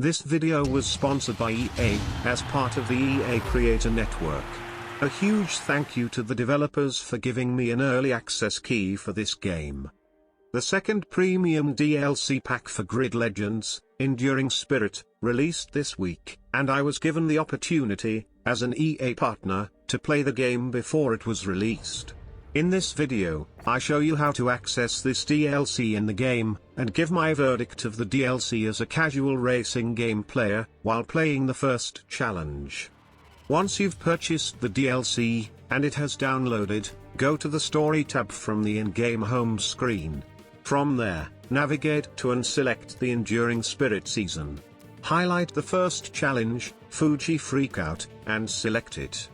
This video was sponsored by EA, as part of the EA Creator Network. A huge thank you to the developers for giving me an early access key for this game. The second premium DLC pack for Grid Legends, Enduring Spirit, released this week, and I was given the opportunity, as an EA partner, to play the game before it was released. In this video, I show you how to access this DLC in the game, and give my verdict of the DLC as a casual racing game player, while playing the first challenge. Once you've purchased the DLC, and it has downloaded, go to the Story tab from the in-game home screen. From there, navigate to and select the Enduring Spirit season. Highlight the first challenge, Fuji Freakout, and select it.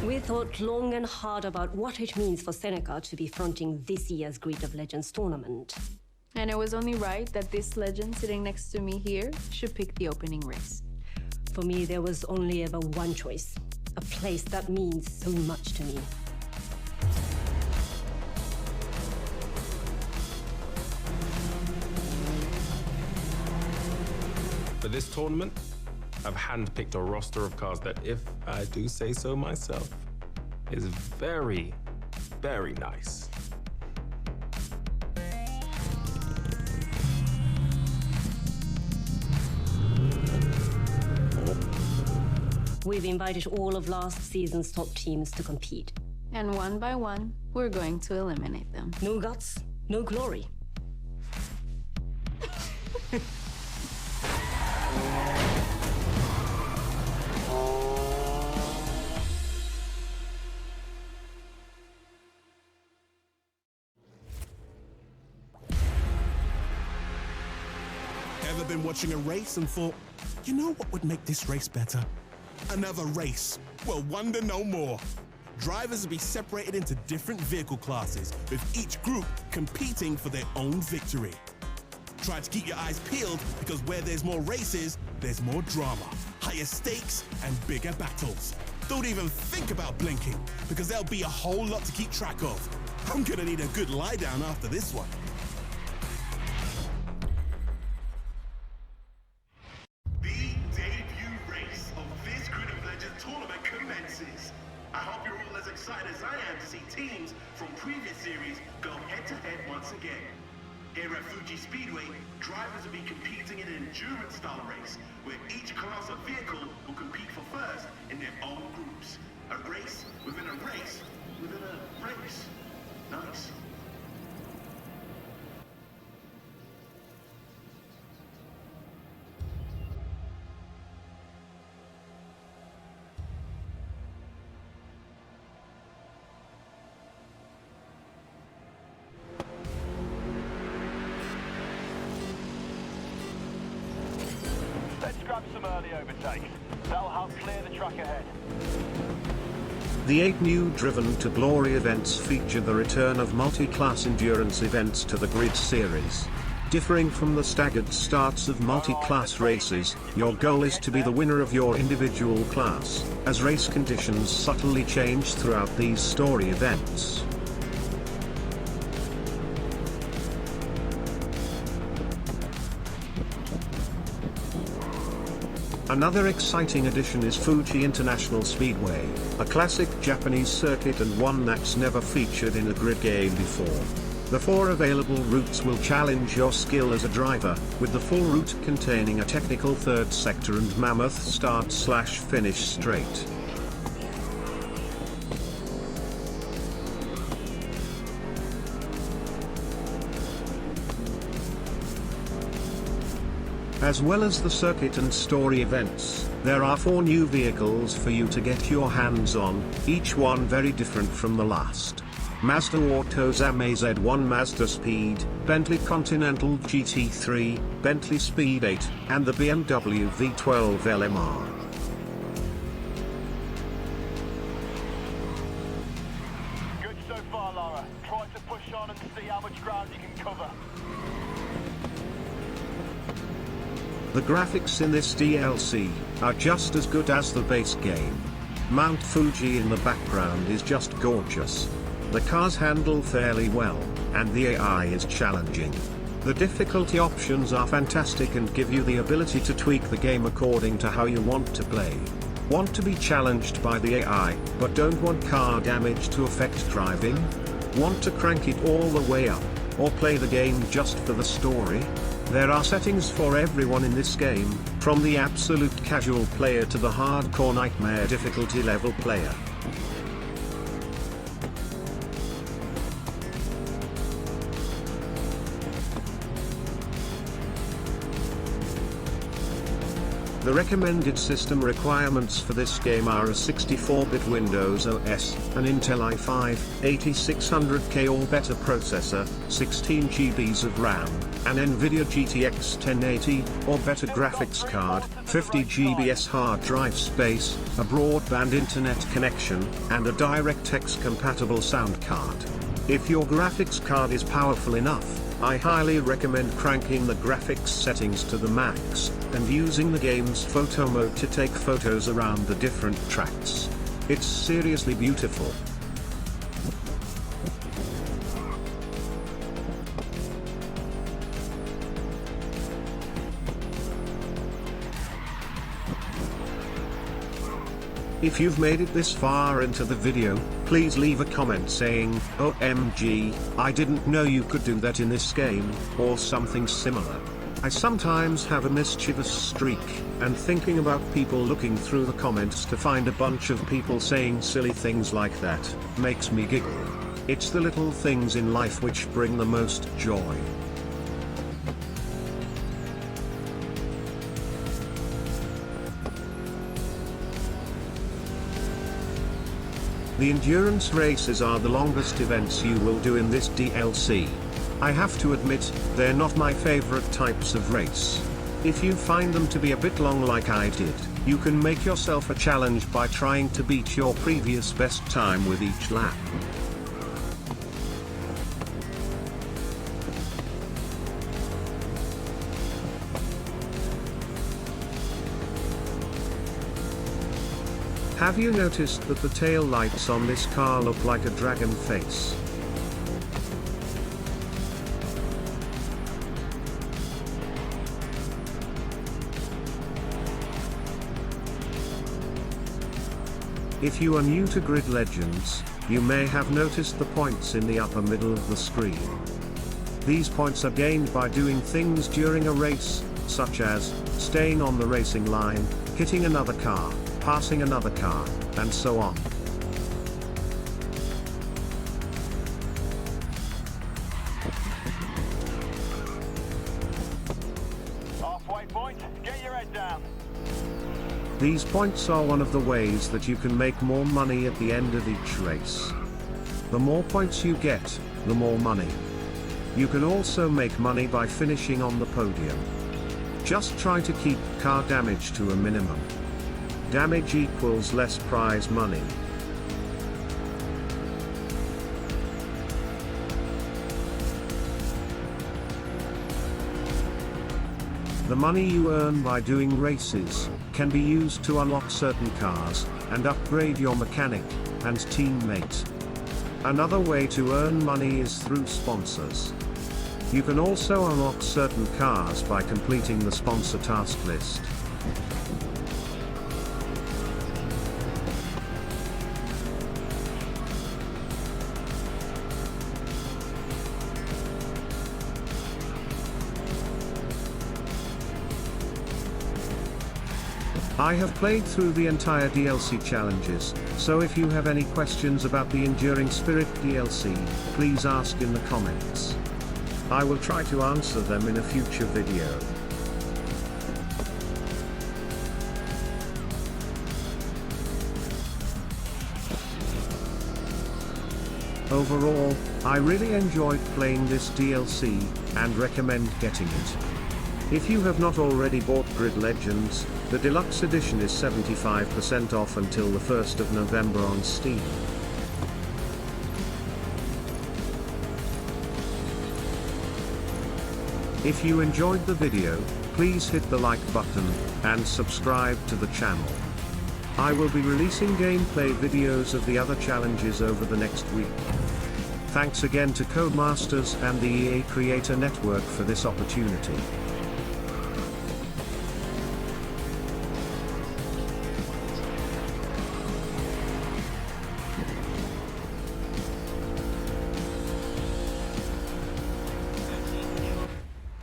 We thought long and hard about what it means for Seneca to be fronting this year's Grid of Legends tournament. And it was only right that this legend sitting next to me here should pick the opening race. For me, there was only ever one choice, a place that means so much to me. For this tournament, I've handpicked a roster of cars that, if I do say so myself, is very, very nice. We've invited all of last season's top teams to compete. And one by one, we're going to eliminate them. No guts, no glory. Ever been watching a race and thought, you know what would make this race better? Another race. Well, wonder no more. Drivers will be separated into different vehicle classes, with each group competing for their own victory. Try to keep your eyes peeled, because where there's more races, there's more drama, higher stakes, and bigger battles. Don't even think about blinking, because there'll be a whole lot to keep track of. I'm gonna need a good lie down after this one. I hope you're all as excited as I am to see teams from previous series go head-to-head once again. Here at Fuji Speedway, drivers will be competing in an endurance-style race, where each class of vehicle will compete for first in their own groups. A race within a race within a race. Nice. Let's grab some early overtakes. That'll help clear the track ahead. The 8 new Driven to Glory events feature the return of multi-class endurance events to the Grid series. Differing from the staggered starts of multi-class races, your goal is to be the winner of your individual class, as race conditions subtly change throughout these story events. Another exciting addition is Fuji International Speedway, a classic Japanese circuit and one that's never featured in a Grid game before. The 4 available routes will challenge your skill as a driver, with the full route containing a technical third sector and mammoth start/finish straight. As well as the circuit and story events, there are 4 new vehicles for you to get your hands on, each one very different from the last. Mazda Autozam AZ1 Mazda Speed, Bentley Continental GT3, Bentley Speed 8, and the BMW V12 LMR. Good so far, Lara. Try to push on and see how much ground you can cover. The graphics in this DLC are just as good as the base game. Mount Fuji in the background is just gorgeous. The cars handle fairly well, and the AI is challenging. The difficulty options are fantastic and give you the ability to tweak the game according to how you want to play. Want to be challenged by the AI, but don't want car damage to affect driving? Want to crank it all the way up, or play the game just for the story? There are settings for everyone in this game, from the absolute casual player to the hardcore nightmare difficulty level player. The recommended system requirements for this game are a 64-bit Windows OS, an Intel i5-8600K or better processor, 16 GB of RAM, an NVIDIA GTX 1080 or better graphics card, 50 GB hard drive space, a broadband internet connection, and a DirectX compatible sound card. If your graphics card is powerful enough, I highly recommend cranking the graphics settings to the max, and using the game's photo mode to take photos around the different tracks. It's seriously beautiful. If you've made it this far into the video, please leave a comment saying, "OMG, I didn't know you could do that in this game," or something similar. I sometimes have a mischievous streak, and thinking about people looking through the comments to find a bunch of people saying silly things like that makes me giggle. It's the little things in life which bring the most joy. The endurance races are the longest events you will do in this DLC. I have to admit, they're not my favorite types of race. If you find them to be a bit long like I did, you can make yourself a challenge by trying to beat your previous best time with each lap. Have you noticed that the tail lights on this car look like a dragon face? If you are new to Grid Legends, you may have noticed the points in the upper middle of the screen. These points are gained by doing things during a race, such as staying on the racing line, hitting another car, passing another car, and so on. Halfway point, get your head down. These points are one of the ways that you can make more money at the end of each race. The more points you get, the more money. You can also make money by finishing on the podium. Just try to keep car damage to a minimum. Damage equals less prize money. The money you earn by doing races can be used to unlock certain cars and upgrade your mechanic and teammate. Another way to earn money is through sponsors. You can also unlock certain cars by completing the sponsor task list. I have played through the entire DLC challenges, so if you have any questions about the Enduring Spirit DLC, please ask in the comments. I will try to answer them in a future video. Overall, I really enjoyed playing this DLC, and recommend getting it. If you have not already bought Grid Legends, the deluxe edition is 75% off until the 1st of November on Steam. If you enjoyed the video, please hit the like button, and subscribe to the channel. I will be releasing gameplay videos of the other challenges over the next week. Thanks again to Codemasters and the EA Creator Network for this opportunity.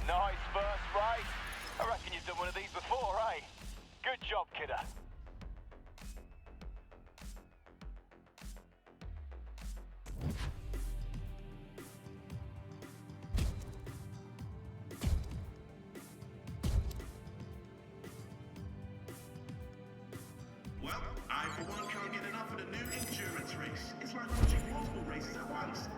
Nice first race. I reckon you've done one of these before, eh? Good job, kidder. Well, I for one can't get enough of the new endurance race. It's like watching multiple races at once.